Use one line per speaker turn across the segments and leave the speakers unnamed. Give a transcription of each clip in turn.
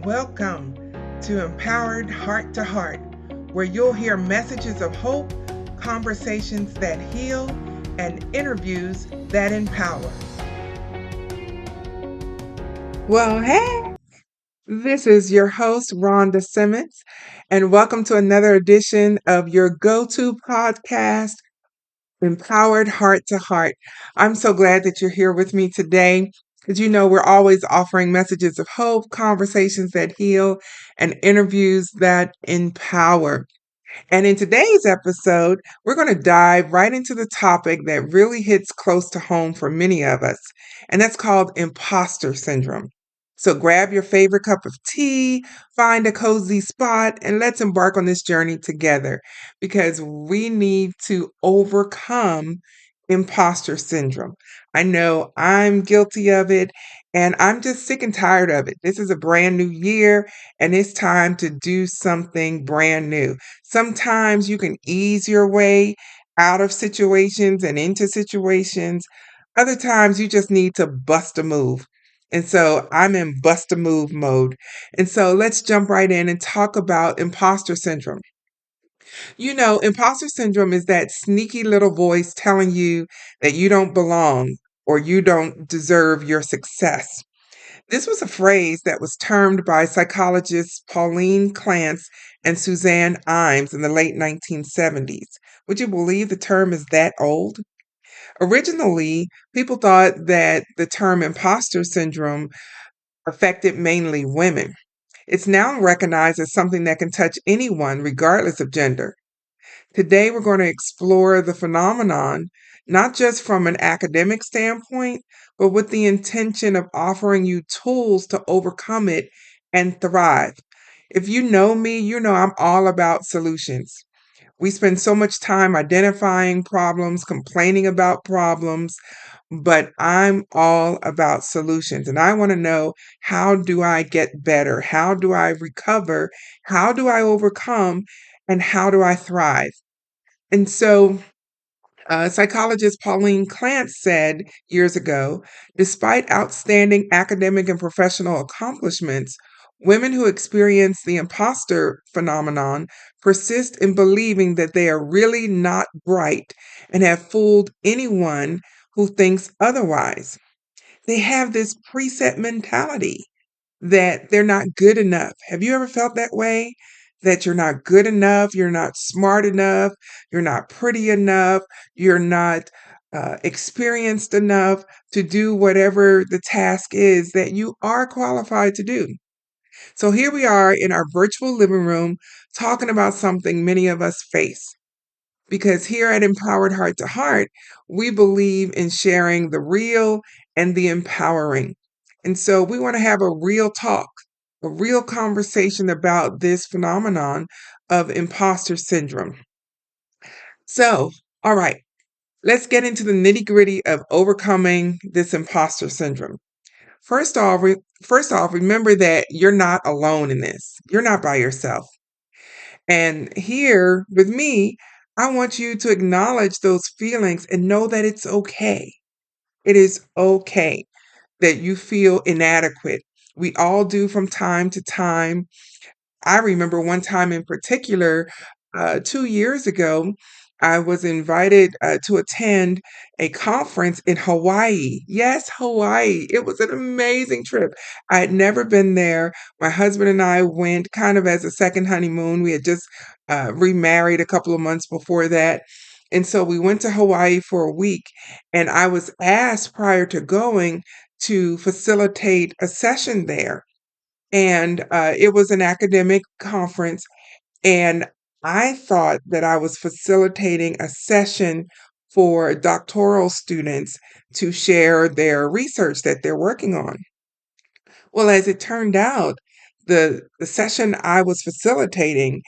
Welcome to Empowered Heart to Heart, where you'll hear messages of hope, conversations that heal, and interviews that empower. Well, hey, this is your host, Rhonda Simmons, and welcome to another edition of your go to podcast, Empowered Heart to Heart. I'm so glad that you're here with me today because we're always offering messages of hope, conversations that heal, and interviews that empower. And in today's episode, we're going to dive right into the topic that really hits close to home for many of us, and that's called imposter syndrome. So grab your favorite cup of tea, find a cozy spot, and let's embark on this journey together because we need to overcome imposter syndrome. I know I'm guilty of it, and I'm just sick and tired of it. This is a brand new year, and it's time to do something brand new. Sometimes you can ease your way out of situations and into situations. Other times you just need to bust a move. And so I'm in bust a move mode. And so let's jump right in and talk about imposter syndrome. Imposter syndrome is that sneaky little voice telling you that you don't belong or you don't deserve your success. This was a phrase that was termed by psychologists Pauline Clance and Suzanne Imes in the late 1970s. Would you believe the term is that old? Originally, people thought that the term imposter syndrome affected mainly women. It's now recognized as something that can touch anyone, regardless of gender. Today, we're going to explore the phenomenon, not just from an academic standpoint, but with the intention of offering you tools to overcome it and thrive. If you know me, you know I'm all about solutions. We spend so much time identifying problems, complaining about problems, but I'm all about solutions. And I want to know, how do I get better? How do I recover? How do I overcome? And how do I thrive? And so, psychologist Pauline Clance said years ago, despite outstanding academic and professional accomplishments, women who experience the imposter phenomenon persist in believing that they are really not bright and have fooled anyone who thinks otherwise. They have this preset mentality that they're not good enough. Have you ever felt that way? That you're not good enough, you're not smart enough, you're not pretty enough, you're not experienced enough to do whatever the task is that you are qualified to do. So here we are in our virtual living room talking about something many of us face. Because here at Empowered Heart to Heart, we believe in sharing the real and the empowering. And so we want to have a real talk, a real conversation about this phenomenon of imposter syndrome. So, all right, let's get into the nitty gritty of overcoming this imposter syndrome. First off, remember that you're not alone in this. You're not by yourself. And here with me, I want you to acknowledge those feelings and know that it's okay. It is okay that you feel inadequate. We all do from time to time. I remember one time in particular, 2 years ago, I was invited to attend a conference in Hawaii. Yes, Hawaii. It was an amazing trip. I had never been there. My husband and I went kind of as a second honeymoon. We had just remarried a couple of months before that. And so we went to Hawaii for a week, and I was asked prior to going to facilitate a session there, and it was an academic conference, and I thought that I was facilitating a session for doctoral students to share their research that they're working on. Well, as it turned out, the session I was facilitating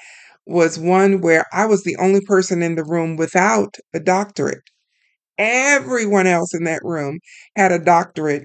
was one where I was the only person in the room without a doctorate. Everyone else in that room had a doctorate,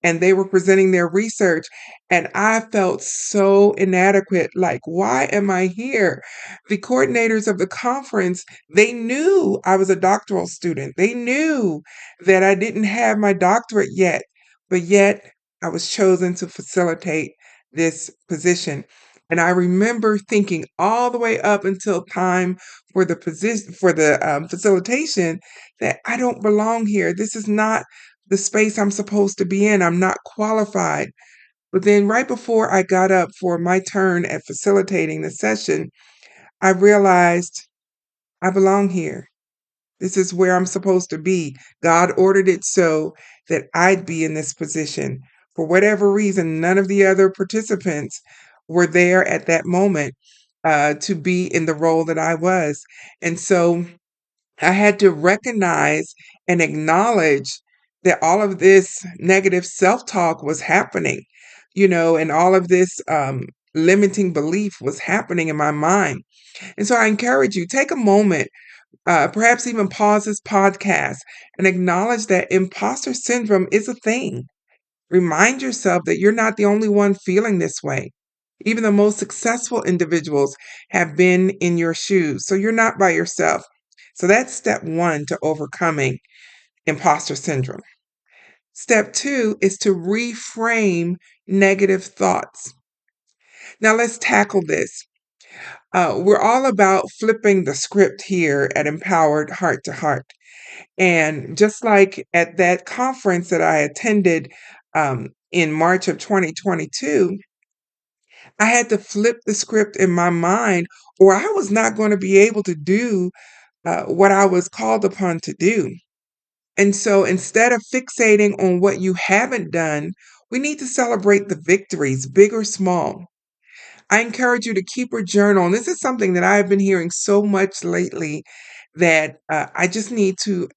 and they were presenting their research. And I felt so inadequate. Like, why am I here? The coordinators of the conference, they knew I was a doctoral student. They knew that I didn't have my doctorate yet, but yet I was chosen to facilitate this position. And I remember thinking all the way up until time for the position for the facilitation that I don't belong here. This is not the space I'm supposed to be in. I'm not qualified. But then, right before I got up for my turn at facilitating the session, I realized I belong here. This is where I'm supposed to be. God ordered it so that I'd be in this position. For whatever reason, none of the other participants were there at that moment to be in the role that I was. And so I had to recognize and acknowledge that all of this negative self talk was happening, and all of this limiting belief was happening in my mind. And so I encourage you, take a moment, perhaps even pause this podcast and acknowledge that imposter syndrome is a thing. Remind yourself that you're not the only one feeling this way. Even the most successful individuals have been in your shoes, so you're not by yourself. So that's step one to overcoming imposter syndrome. Step two is to reframe negative thoughts. Now let's tackle this. We're all about flipping the script here at Empowered Heart to Heart. And just like at that conference that I attended in March of 2022, I had to flip the script in my mind, or I was not going to be able to do what I was called upon to do. And so instead of fixating on what you haven't done, we need to celebrate the victories, big or small. I encourage you to keep a journal. And this is something that I've been hearing so much lately that I just need to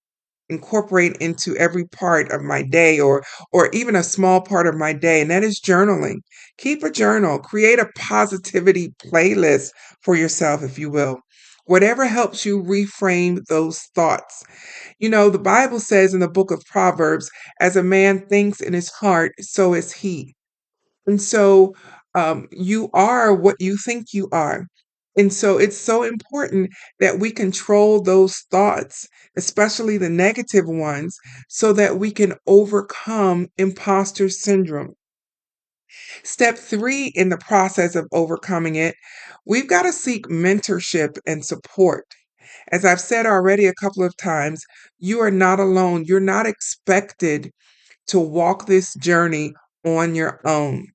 incorporate into every part of my day, or even a small part of my day, and that is journaling. Keep a journal, create a positivity playlist for yourself, if you will. Whatever helps you reframe those thoughts. The Bible says in the book of Proverbs, as a man thinks in his heart, so is he. And so you are what you think you are. And so it's so important that we control those thoughts, especially the negative ones, so that we can overcome imposter syndrome. Step three in the process of overcoming it, we've got to seek mentorship and support. As I've said already a couple of times, you are not alone. You're not expected to walk this journey on your own.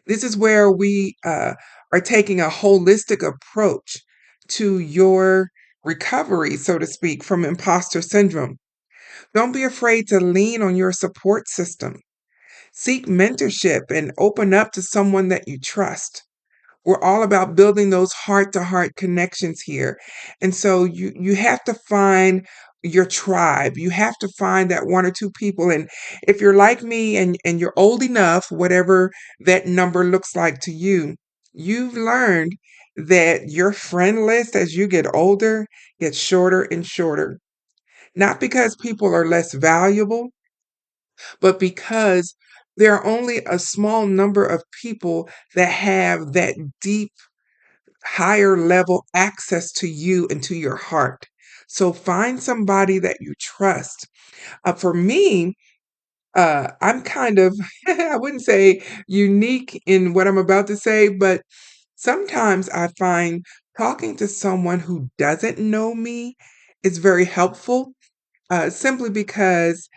This is where we are taking a holistic approach to your recovery, so to speak, from imposter syndrome. Don't be afraid to lean on your support system. Seek mentorship and open up to someone that you trust. We're all about building those heart to heart connections here. And so you have to find your tribe. You have to find that one or two people. And if you're like me and you're old enough, whatever that number looks like to you, you've learned that your friend list as you get older gets shorter and shorter. Not because people are less valuable, but because there are only a small number of people that have that deep higher level access to you and to your heart. So find somebody that you trust. For me, I'm kind of, I wouldn't say unique in what I'm about to say, but sometimes I find talking to someone who doesn't know me is very helpful, simply because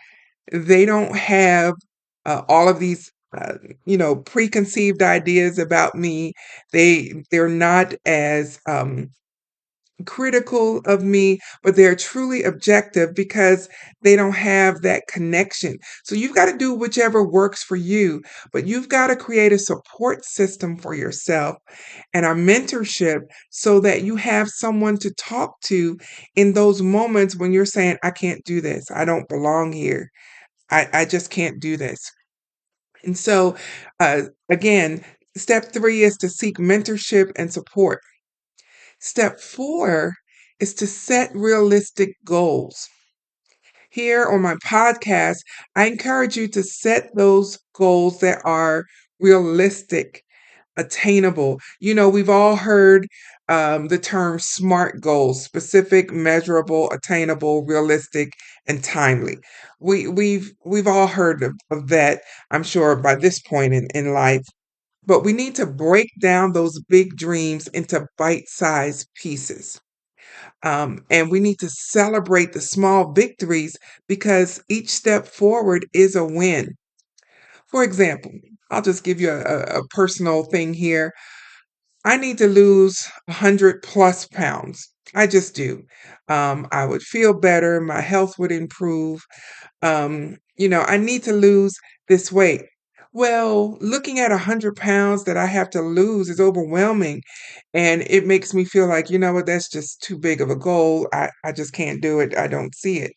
they don't have all of these preconceived ideas about me. They're not as critical of me, but they're truly objective because they don't have that connection. So you've got to do whichever works for you, but you've got to create a support system for yourself and a mentorship so that you have someone to talk to in those moments when you're saying, I can't do this. I don't belong here. I just can't do this. And so, again, step three is to seek mentorship and support. Step four is to set realistic goals. Here on my podcast, I encourage you to set those goals that are realistic, attainable. We've all heard the term SMART goals: specific, measurable, attainable, realistic, and timely. We've all heard of that, I'm sure, by this point in life. But we need to break down those big dreams into bite-sized pieces. And we need to celebrate the small victories because each step forward is a win. For example, I'll just give you a personal thing here. I need to lose 100 plus pounds. I just do. I would feel better. My health would improve. I need to lose this weight. Well, looking at 100 pounds that I have to lose is overwhelming. And it makes me feel like, you know what, that's just too big of a goal. I just can't do it. I don't see it.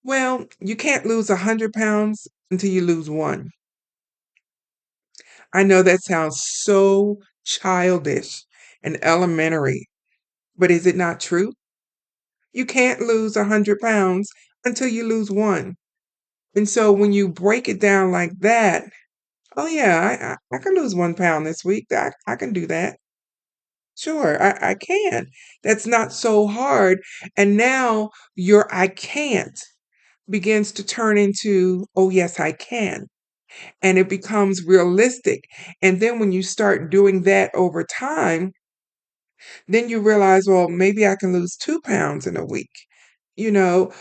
Well, you can't lose 100 pounds until you lose one. I know that sounds so childish and elementary, but is it not true? You can't lose 100 pounds until you lose one. And so when you break it down like that, oh yeah, I can lose 1 pound this week. I can do that. Sure, I can. That's not so hard. And now your I can't begins to turn into, oh yes, I can. And it becomes realistic. And then when you start doing that over time, then you realize, well, maybe I can lose 2 pounds in a week. You know,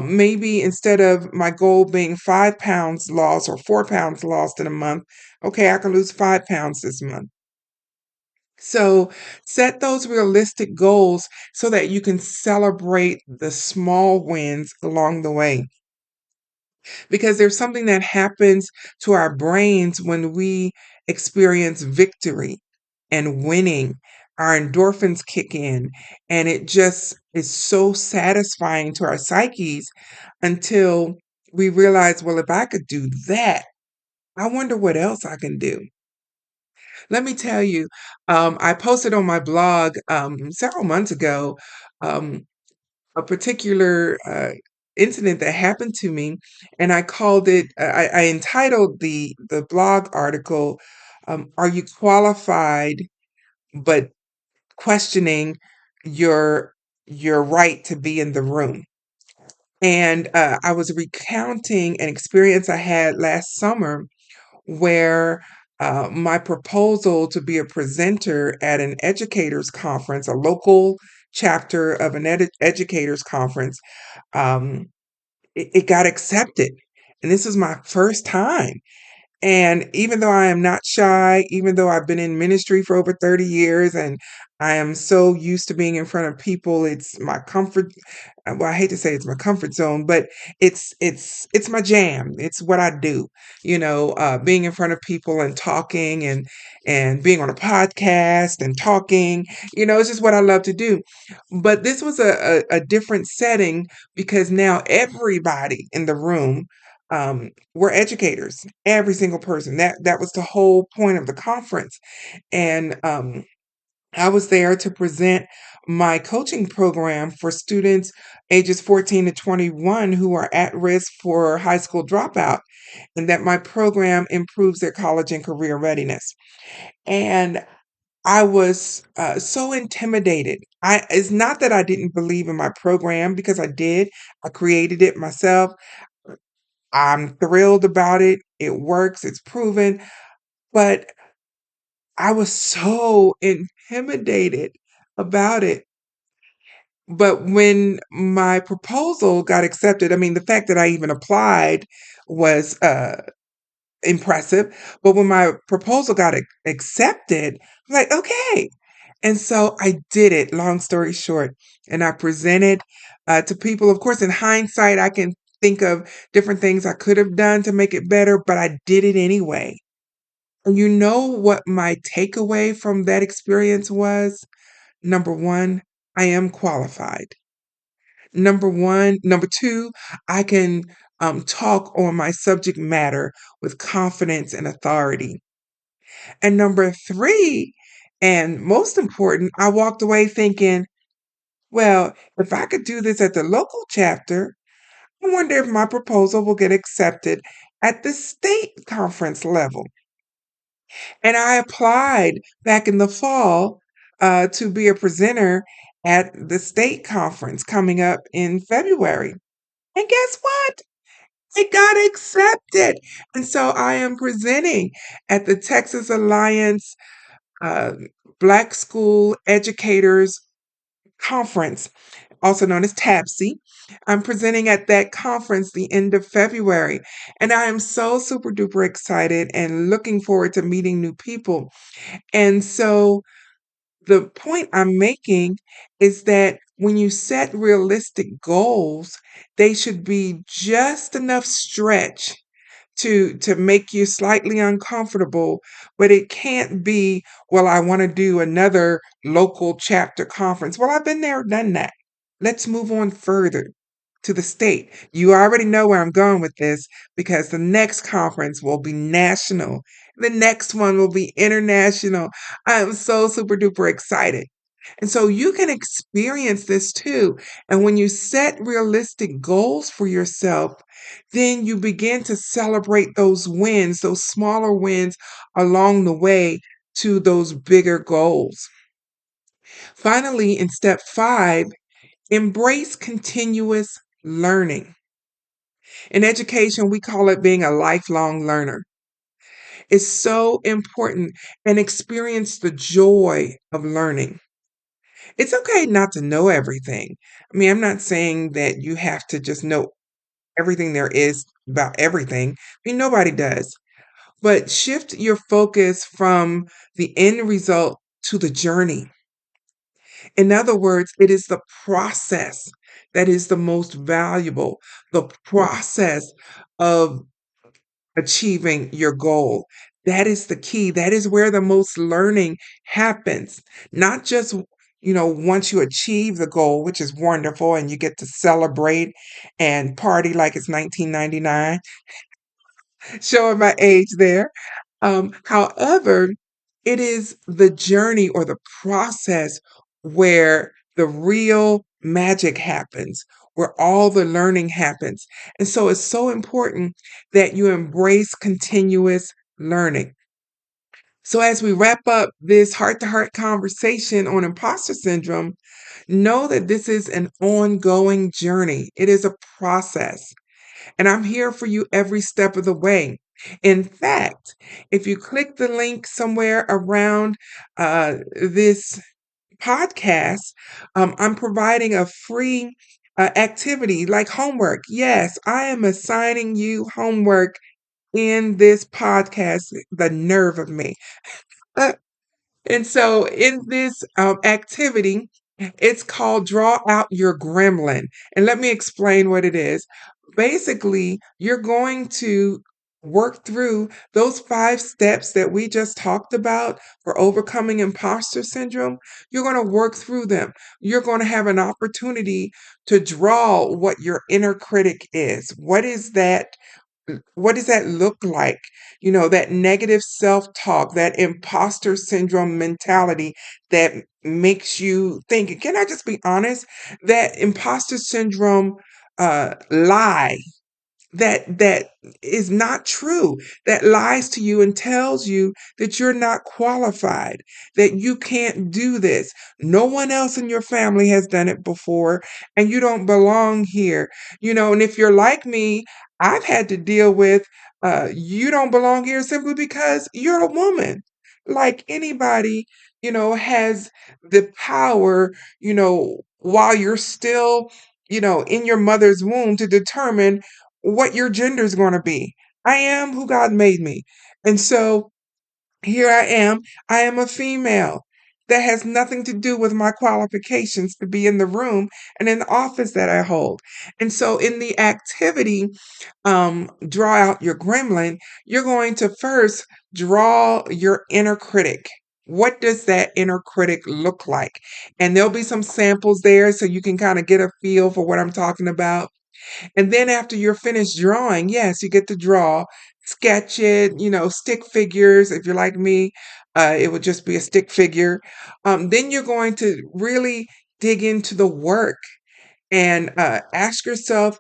maybe instead of my goal being 5 pounds lost or 4 pounds lost in a month, okay, I can lose 5 pounds this month. So set those realistic goals so that you can celebrate the small wins along the way. Because there's something that happens to our brains when we experience victory and winning. Our endorphins kick in, and it just is so satisfying to our psyches until we realize, well, if I could do that, I wonder what else I can do. Let me tell you, I posted on my blog several months ago um, a particular incident that happened to me, and I called it. I entitled the blog article, "Are you qualified?" But questioning your your right to be in the room. And I was recounting an experience I had last summer where my proposal to be a presenter at an educators conference, a local chapter of an educators conference, um, it got accepted. And this was my first time. And even though I am not shy, even though I've been in ministry for over 30 years and I am so used to being in front of people, it's my comfort. Well, I hate to say it's my comfort zone, but it's my jam. It's what I do. Being in front of people and talking and being on a podcast and talking. It's just what I love to do. But this was a different setting because now everybody in the room were educators, every single person. That was the whole point of the conference. And I was there to present my coaching program for students ages 14 to 21 who are at risk for high school dropout, and that my program improves their college and career readiness. And I was so intimidated. It's not that I didn't believe in my program because I did. I created it myself. I'm thrilled about it. It works, it's proven, but I was so intimidated about it. But when my proposal got accepted, I mean, the fact that I even applied was impressive. But when my proposal got accepted, I'm like, okay. And so I did it, long story short. And I presented to people. Of course, in hindsight, I can think of different things I could have done to make it better, but I did it anyway. And you know what my takeaway from that experience was? Number one, I am qualified. Number one, number two, I can talk on my subject matter with confidence and authority. And number three, and most important, I walked away thinking, well, if I could do this at the local chapter, I wonder if my proposal will get accepted at the state conference level. And I applied back in the fall to be a presenter at the state conference coming up in February. And guess what? It got accepted. And so I am presenting at the Texas Alliance uh, Black School Educators Conference, also known as TABC. I'm presenting at that conference the end of February. And I am so super duper excited and looking forward to meeting new people. And so the point I'm making is that when you set realistic goals, they should be just enough stretch to make you slightly uncomfortable, but it can't be, well, I want to do another local chapter conference. Well, I've been there, done that. Let's move on further to the state. You already know where I'm going with this because the next conference will be national. The next one will be international. I am so super duper excited. And so you can experience this too. And when you set realistic goals for yourself, then you begin to celebrate those wins, those smaller wins along the way to those bigger goals. Finally, in step 5, embrace continuous learning. In education, we call it being a lifelong learner. It's so important and experience the joy of learning. It's okay not to know everything. I mean, I'm not saying that you have to just know everything there is about everything. I mean, nobody does. But shift your focus from the end result to the journey. In other words, it is the process that is the most valuable, the process of achieving your goal. That is the key. That is where the most learning happens. Not just, once you achieve the goal, which is wonderful, and you get to celebrate and party like it's 1999, showing my age there. However, it is the journey or the process where the real magic happens, where all the learning happens. And so it's so important that you embrace continuous learning. So, as we wrap up this heart to heart conversation on imposter syndrome, know that this is an ongoing journey. It is a process. And I'm here for you every step of the way. In fact, if you click the link somewhere around this podcast, I'm providing a free activity like homework. Yes, I am assigning you homework in this podcast, the nerve of me. And so, in this activity, it's called Draw Out Your Gremlin. And let me explain what it is. Basically, you're going to work through those 5 steps that we just talked about for overcoming imposter syndrome. You're going to work through them. You're going to have an opportunity to draw what your inner critic is. What does that look like? That negative self talk, that imposter syndrome mentality that makes you think, can I just be honest? That imposter syndrome lie that is not true, that lies to you and tells you that you're not qualified, that you can't do this. No one else in your family has done it before, and you don't belong here. And if you're like me, I've had to deal with you don't belong here simply because you're a woman. Like anybody, has the power, while you're still in your mother's womb to determine what your gender is going to be. I am who God made me. And so here I am. I am a female. That has nothing to do with my qualifications to be in the room and in the office that I hold. And so in the activity, draw out your gremlin, you're going to first draw your inner critic. What does that inner critic look like? And there'll be some samples there so you can kind of get a feel for what I'm talking about. And then after you're finished drawing, yes, you get to draw, sketch it, stick figures. If you're like me, it would just be a stick figure. Then you're going to really dig into the work and ask yourself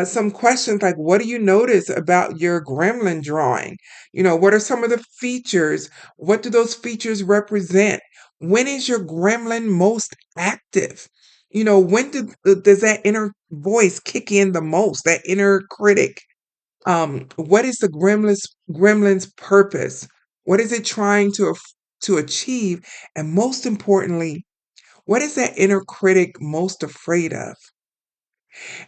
some questions like, what do you notice about your gremlin drawing? What are some of the features? What do those features represent? When is your gremlin most active? When does that inner voice kick in the most, that inner critic? What is the gremlin's purpose? What is it trying to achieve? And most importantly, what is that inner critic most afraid of?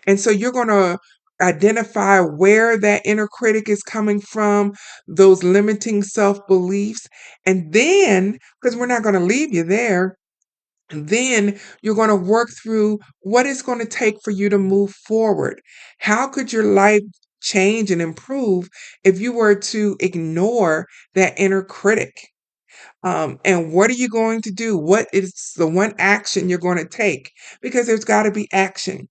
And so you're going to identify where that inner critic is coming from, those limiting self beliefs. And then, because we're not going to leave you there, then you're going to work through what it's going to take for you to move forward. How could your life change and improve if you were to ignore that inner critic? And what are you going to do? What is the one action you're going to take? Because there's got to be action.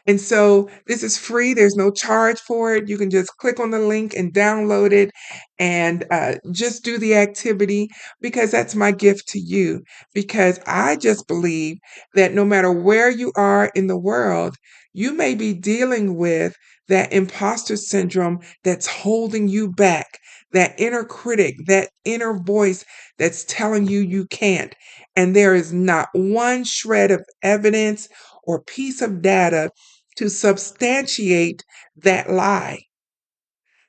And so this is free. There's no charge for it. You can just click on the link and download it and just do the activity because that's my gift to you. Because I just believe that no matter where you are in the world, you may be dealing with that imposter syndrome that's holding you back, that inner critic, that inner voice that's telling you you can't. And there is not one shred of evidence or piece of data to substantiate that lie.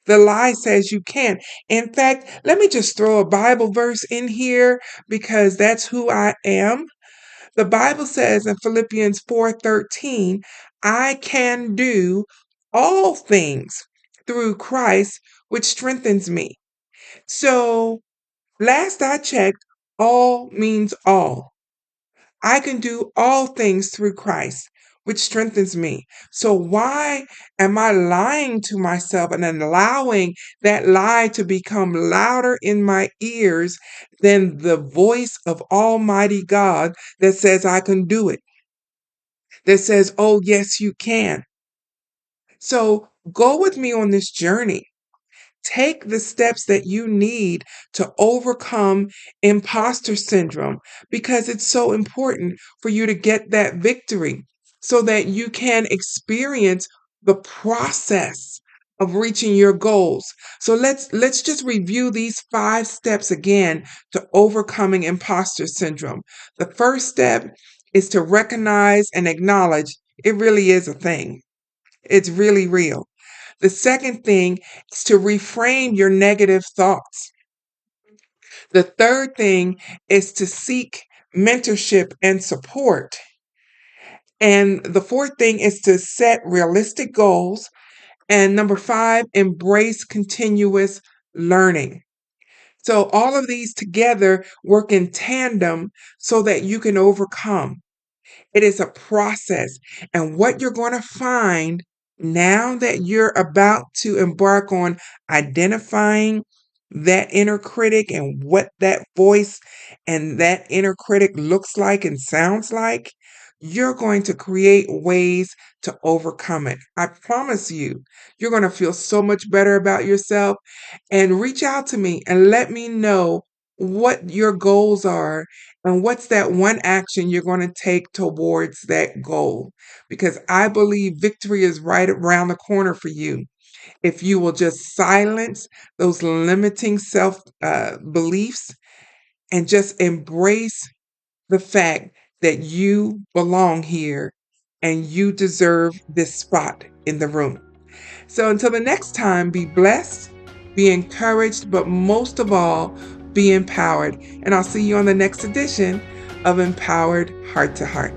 The lie says you can't. In fact, let me just throw a Bible verse in here because that's who I am. The Bible says in Philippians 4:13, I can do all things through Christ, which strengthens me. So, last I checked, all means all. I can do all things through Christ, which strengthens me. So, why am I lying to myself and allowing that lie to become louder in my ears than the voice of Almighty God that says I can do it, that says, oh, yes, you can? So, go with me on this journey. Take the steps that you need to overcome imposter syndrome because it's so important for you to get that victory so that you can experience the process of reaching your goals. So let's just review these 5 steps again to overcoming imposter syndrome. The first step is to recognize and acknowledge it really is a thing. It's really real. The second thing is to reframe your negative thoughts. The third thing is to seek mentorship and support. And the fourth thing is to set realistic goals. And number 5, embrace continuous learning. So all of these together work in tandem so that you can overcome. It is a process. And what you're going to find now that you're about to embark on identifying that inner critic and what that voice and that inner critic looks like and sounds like, you're going to create ways to overcome it. I promise you, you're going to feel so much better about yourself. And reach out to me and let me know what your goals are and what's that one action you're going to take towards that goal? Because I believe victory is right around the corner for you. If you will just silence those limiting self beliefs and just embrace the fact that you belong here and you deserve this spot in the room. So until the next time, be blessed, be encouraged, but most of all, be empowered. And I'll see you on the next edition of Empowered Heart to Heart.